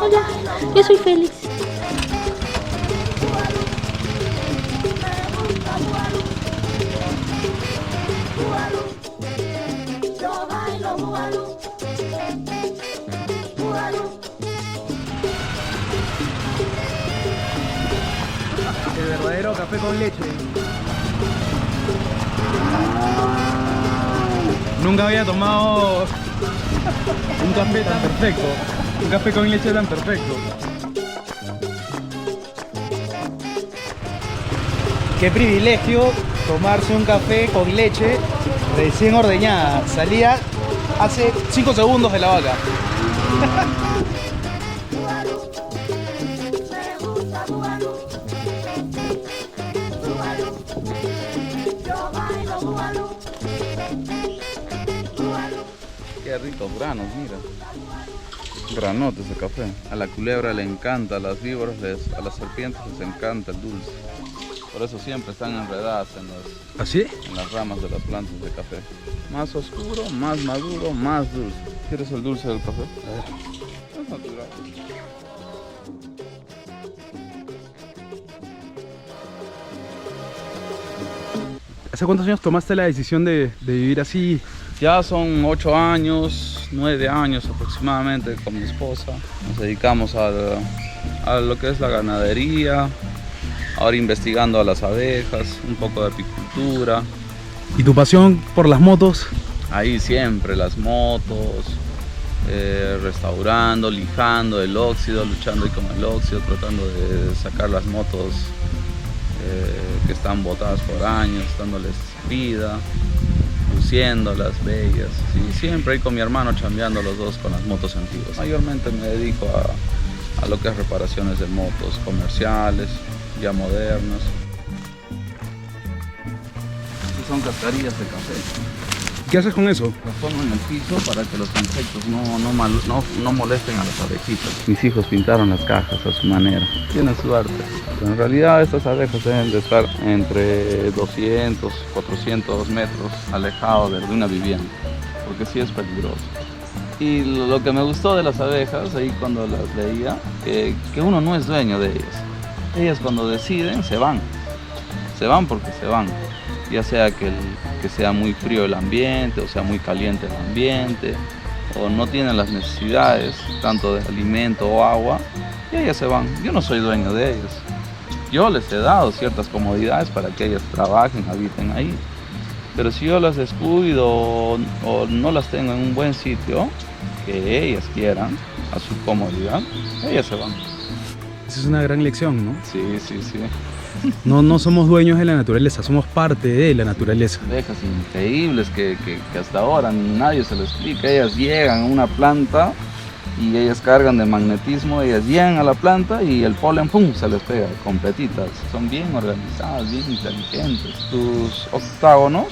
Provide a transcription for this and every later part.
Hola, yo soy Félix. El verdadero café con leche. Nunca había tomado un café tan perfecto. Un café con leche tan perfecto. Qué privilegio tomarse un café con leche recién ordeñada. Salía hace 5 segundos de la vaca. Qué ricos granos, mira. Granotes de café. A la culebra le encanta, a las víboras, a las serpientes les encanta el dulce. Por eso siempre están enredadas ¿Así? en las ramas de las plantas de café. Más oscuro, más maduro, más dulce. ¿Quieres el dulce del café? Es natural. ¿Hace cuántos años tomaste la decisión de vivir así? Ya son 8 años, 9 años aproximadamente con mi esposa. Nos dedicamos a lo que es la ganadería, ahora investigando a las abejas, un poco de apicultura. ¿Y tu pasión por las motos? Ahí siempre, las motos, restaurando, lijando el óxido, luchando ahí con el óxido, tratando de sacar las motos que están botadas por años, dándoles vida, luciéndolas bellas. Y siempre ahí con mi hermano chambeando los dos con las motos antiguas. Mayormente me dedico a lo que es reparaciones de motos comerciales, ya modernas. Estas son cascarillas de café. ¿Qué haces con eso? Las pongo en el piso para que los insectos no molesten a las abejitas. Mis hijos pintaron las cajas a su manera. Tienen su arte. Pero en realidad estas abejas deben de estar entre 200, 400 metros alejados de una vivienda, porque sí es peligroso. Y lo que me gustó de las abejas, ahí cuando las leía, que uno no es dueño de ellas. Ellas cuando deciden se van porque se van. Ya sea que sea muy frío el ambiente o sea muy caliente el ambiente, o no tienen las necesidades tanto de alimento o agua, y ellas se van. Yo no soy dueño de ellas. Yo les he dado ciertas comodidades para que ellas trabajen, habiten ahí. Pero si yo las descuido o no las tengo en un buen sitio, que ellas quieran, a su comodidad, ellas se van. Esa es una gran lección, ¿no? Sí. No somos dueños de la naturaleza, somos parte de la naturaleza. Abejas increíbles que hasta ahora nadie se lo explica. Ellas llegan a una planta y ellas cargan de magnetismo, ellas llegan a la planta y el polen ¡pum!, se les pega completitas. Son bien organizadas, bien inteligentes. Sus octágonos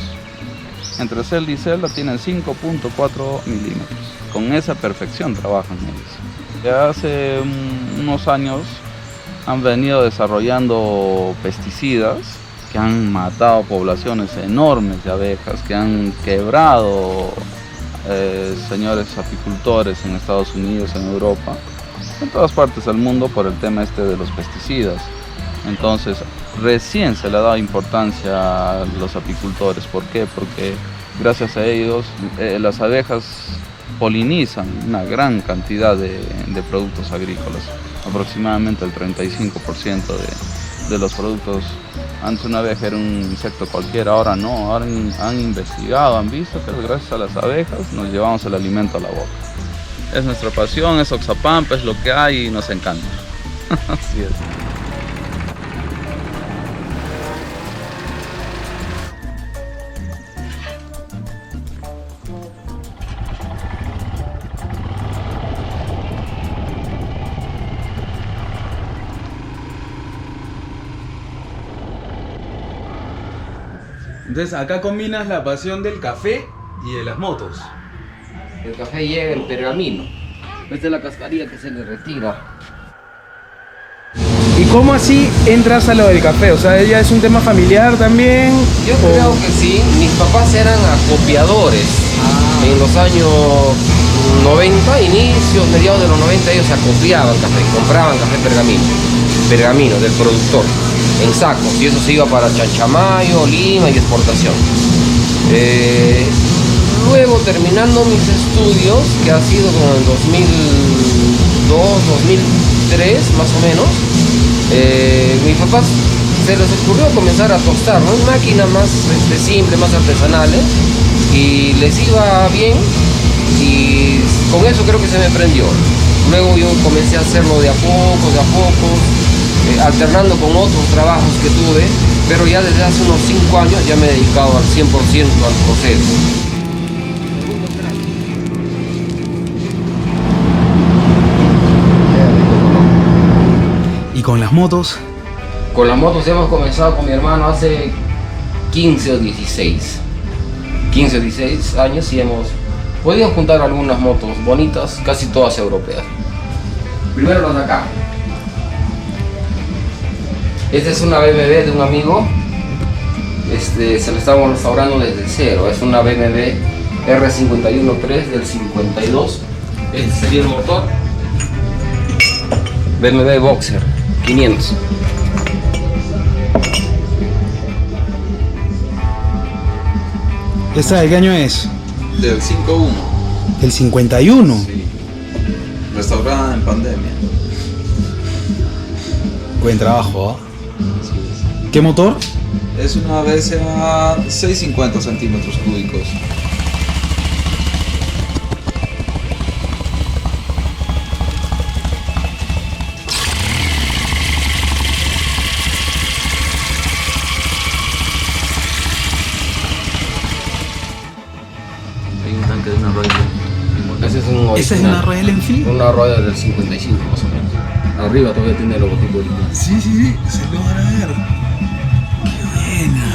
entre celda y celda tienen 5.4 milímetros. Con esa perfección trabajan ellos. Ya hace unos años han venido desarrollando pesticidas que han matado poblaciones enormes de abejas, que han quebrado señores apicultores en Estados Unidos, en Europa, en todas partes del mundo por el tema de los pesticidas. Entonces recién se le ha dado importancia a los apicultores. ¿Por qué? Porque gracias a ellos las abejas polinizan una gran cantidad de productos agrícolas, aproximadamente el 35% de los productos. Antes una abeja era un insecto cualquiera, ahora no, ahora han investigado, han visto que gracias a las abejas nos llevamos el alimento a la boca. Es nuestra pasión, es Oxapampa, es lo que hay y nos encanta. Así es. Entonces acá combinas la pasión del café y de las motos. El café llega en pergamino. Esta es la cascarilla que se le retira. ¿Y cómo así entras a lo del café? O sea, ¿ella es un tema familiar también? Yo creo que sí. Mis papás eran acopiadores. En los años 90, inicios, mediados de los 90, ellos acopiaban café, compraban café pergamino del productor, en sacos, y eso se iba para Chanchamayo, Lima y exportación. Luego, terminando mis estudios, que ha sido como en 2002, 2003 más o menos, mis papás se les ocurrió comenzar a tostar, ¿no? Máquinas más simples, más artesanales, y les iba bien, y con eso creo que se me prendió. Luego yo comencé a hacerlo de a poco, alternando con otros trabajos que tuve, pero ya desde hace unos 5 años ya me he dedicado al 100% al proceso. ¿Y con las motos? Con las motos hemos comenzado con mi hermano hace 15 o 16 años y hemos podido juntar algunas motos bonitas, casi todas europeas. Primero las de acá. Esta es una BMW de un amigo. Se la estamos restaurando desde cero. Es una BMW R51.3 del 52. Este sería el motor. BMW Boxer 500. ¿Esta de qué año es? Del 5.1. ¿El 51? Sí. Restaurada en pandemia. Buen trabajo, ¿ah? ¿Qué motor? Es una BSA 650 centímetros cúbicos. Hay un tanque de una Royal. Ese es un original. ¿Esa es una Royal Enfield? Una Royal del 55 más o menos. Arriba todavía tiene el logotipo original. Sí, se logra ver. ¡Qué buena!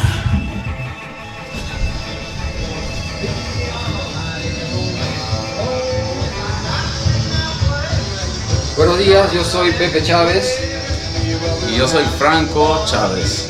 Buenos días, yo soy Pepe Chávez. Y yo soy Franco Chávez.